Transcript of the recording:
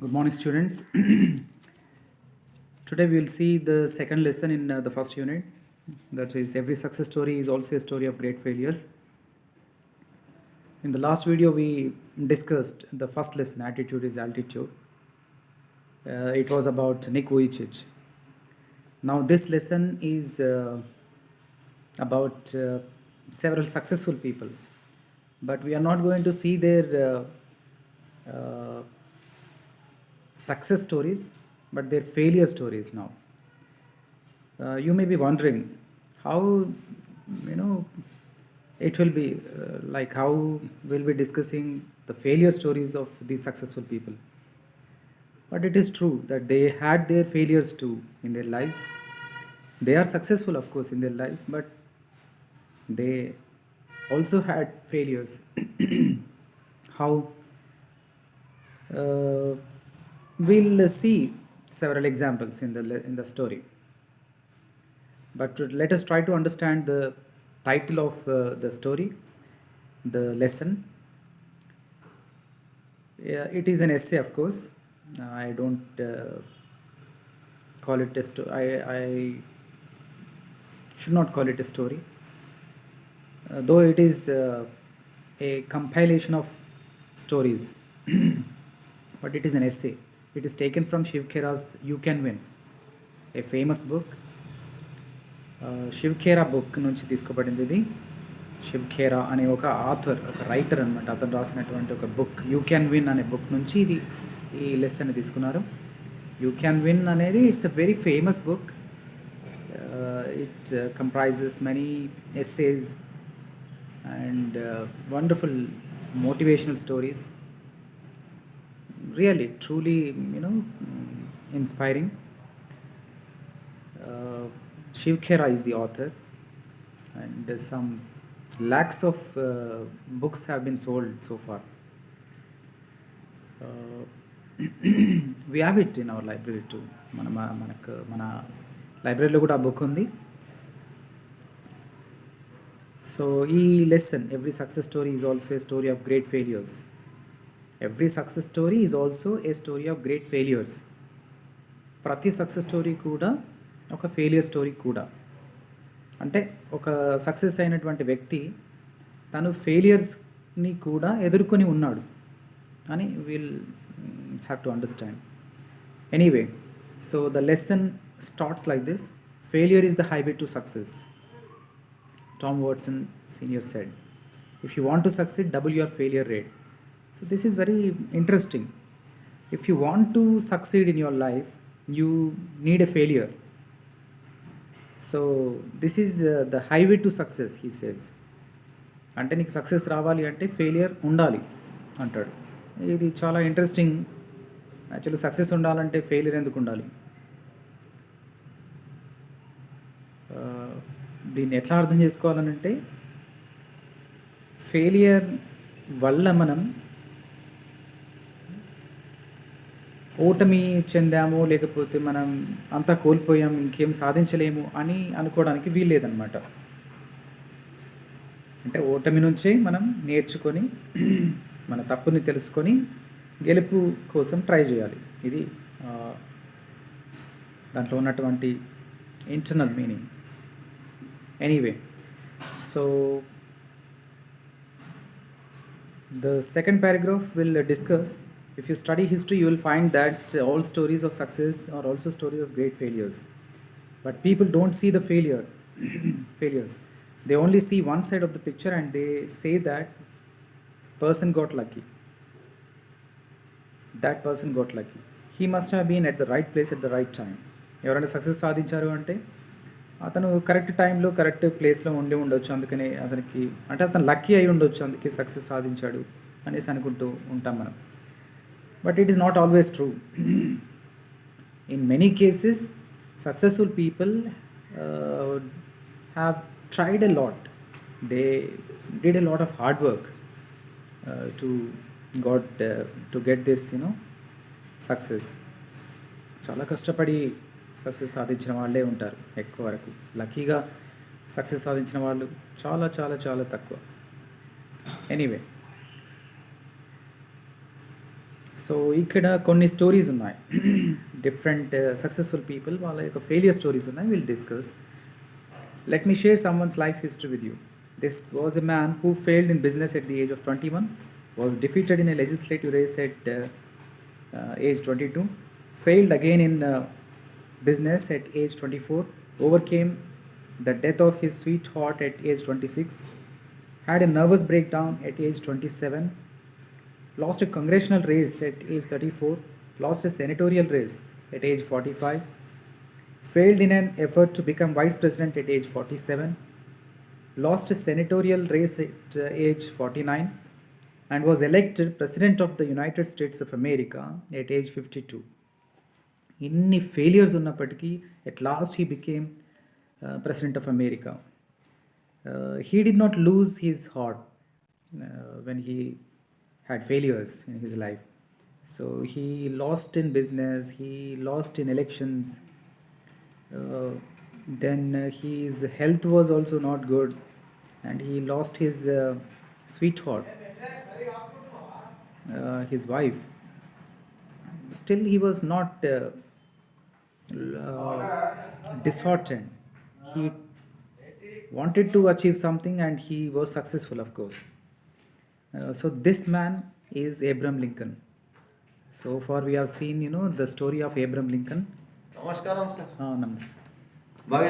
Good morning, students. Today we will see the second lesson in the first unit. That is, every success story is also a story of great failures. In the last video, we discussed the first lesson, Attitude is Altitude. It was about Nick Vujicic. Now, this lesson is about several successful people, but we are not going to see their success stories, but their failure stories now. You may be wondering how, it will be like how we'll be discussing the failure stories of these successful people. But it is true that they had their failures too in their lives. They are successful, of course, in their lives, but they also had failures. How we'll see several examples in the story. But let us try to understand the title of the story, the lesson. It is an essay, of course. I don't call it a story. I should not call it a story, though it is a compilation of stories. But it is an essay. It is taken from Shiv Khera's You Can Win, a famous book. Shiv Khera book నుంచి తీసుకోబడింది ఇది. శివ్ ఖేరా అనే ఒక author, ఒక writer అనమాట. అతను రాసినటువంటి ఒక బుక్ యూ క్యాన్ విన్ అనే బుక్ నుంచి ఈ లెసన్ తీసుకున్నారు. యూ క్యాన్ విన్ అనేది it's a very famous book. It comprises many essays and wonderful motivational stories. Really, truly, inspiring. Shiv Khera is the author, and some lakhs of books have been sold so far. We have it in our library too. మన లైబ్రరీలో కూడా ఆ book ఉంది. So ఈ lesson, every success story is also a story of great failures. Every success story is also a story of great failures. ప్రతి success story కూడా ఒక failure story కూడా. అంటే ఒక సక్సెస్ అయినటువంటి వ్యక్తి తను ఫెయిలియర్స్ని కూడా ఎదుర్కొని ఉన్నాడు అని will have to understand. Anyway, so the lesson starts like this. Failure is the highway to success. Tom Watson senior said, if you want to succeed, double your failure rate. So this is very interesting. If you want to succeed in your life, you need a failure. So this is the highway to success, he says. అంటే నీకు success రావాలి అంటే failure ఉండాలి అంటాడు. ఇది చాలా interesting. Actually success ఉండాలంటే failure ఎందుకు ఉండాలి? దీన్ని ఎట్లా అర్థం చేసుకోవాలనంటే, ఫెయిలియర్ వల్ల మనం ఓటమి చెందాము, లేకపోతే మనం అంతా కోల్పోయాం, ఇంకేం సాధించలేము అని అనుకోవడానికి వీల్లేదన్నమాట. అంటే ఓటమి నుంచే మనం నేర్చుకొని మన తప్పుని తెలుసుకొని గెలుపు కోసం ట్రై చేయాలి. ఇది దాంట్లో ఉన్నటువంటి internal meaning. Anyway, so the second paragraph will discuss, if you study history, you will find that all stories of success are also stories of great failures. But people don't see the failures. They only see one side of the picture and they say that person got lucky. That person got lucky. He must have been at the right place at the right time. ఎవరైనా success సాధించారు అంటే అతను correct టైంలో correct ప్లేస్లో ఉండొచ్చు, అందుకనే అతనికి అంటే అతను లక్కీ అయి ఉండొచ్చు, అందుకే సక్సెస్ సాధించాడు అనేసి అనుకుంటూ ఉంటాం మనం. But it is not always true. In many cases successful people have tried a lot. They did a lot of hard work to get this success. చాలా కష్టపడి సక్సెస్ సాధించిన వాళ్ళే ఉంటారు ఎక్కువ వరకు. లక్కీగా సక్సెస్ సాధించిన వాళ్ళు చాలా చాలా చాలా తక్కువ. ఎనీవే, సో ఇక్కడ కొన్ని స్టోరీస్ ఉన్నాయి డిఫరెంట్ సక్సెస్ఫుల్ పీపుల్ వాళ్ళ యొక్క ఫెయిలియర్ స్టోరీస్ ఉన్నాయి will discuss. Let me share someone's life history with you. This was a man who failed in business at the age of 21, was defeated in a legislative race at age 22, failed again in business at age 24, overcame the death of his sweetheart at age 26, had a nervous breakdown at age 27, lost a congressional race at age 34, lost a senatorial race at age 45, failed in an effort to become vice president at age 47, lost a senatorial race at age 49, and was elected President of the United States of America at age 52. ఇన్ని failures ఉన్నప్పటికీ at last he became president of America. He did not lose his heart when he had failures in his life. So he lost in business, he lost in elections, then his health was also not good and he lost his sweetheart, his wife. Still he was not disheartened. He wanted to achieve something and he was successful, of course. So this man is Abraham Lincoln. So far we have seen the story of Abraham Lincoln. Namaskaram sir. Namaste.